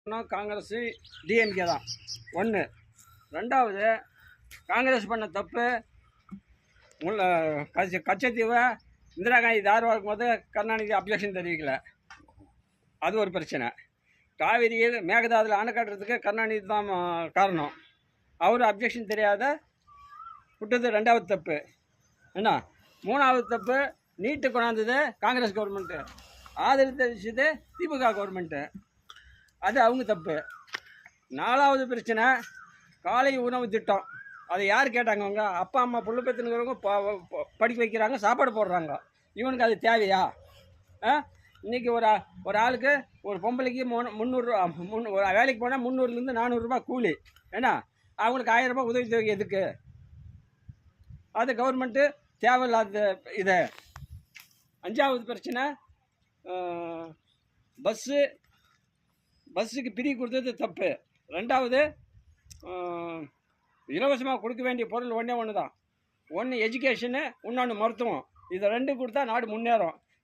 Congress DMK தான் ஒன்று. ரெண்டாவது, காங்கிரஸ் பண்ண தப்பு கச்சத்தீவை இந்திரா காந்தி தார்வா இருக்கும்போது கருணாநிதி அப்ஜெக்ஷன் தெரிவிக்கல, அது ஒரு பிரச்சனை. காவிரியில் மேகதாதுல அணை கட்டுறதுக்கு கருணாநிதி தான் காரணம், அவர் அப்ஜெக்ஷன் தெரியாத விட்டது ரெண்டாவது தப்பு. என்ன மூணாவது தப்பு, நீட்டு கொண்டாந்தது காங்கிரஸ் கவர்மெண்ட்டு, ஆதரித்தது திமுக கவர்மெண்ட்டு, அது அவங்க தப்பு. நாலாவது பிரச்சனை, காலை உணவு திட்டம். அதை யார் கேட்டாங்க? அவங்க அப்பா அம்மா புள்ள பெற்றுங்கிறவங்க படிக்க வைக்கிறாங்க, சாப்பாடு போடுறாங்க. இவனுக்கு அது தேவையா? இன்றைக்கி ஒரு ஆளுக்கு, ஒரு பொம்பளைக்கு 300 வேலைக்கு போனால் 300லேருந்து 400 ரூபா கூலி. ஏன்னா அவங்களுக்கு 1000 ரூபா உதவி தொகை எதுக்கு? அது கவர்மெண்ட்டு தேவையில்லாத இது. அஞ்சாவது பிரச்சனை, பஸ்ஸுக்கு பிரி கொடுத்தது தப்பு. ரெண்டாவது, இலவசமாக கொடுக்க வேண்டிய பொருள் ஒன்று தான். ஒன்று எஜுகேஷனு, இன்னொன்று மருத்துவம். இதை ரெண்டு கொடுத்தா நாடு முன்னேறும்.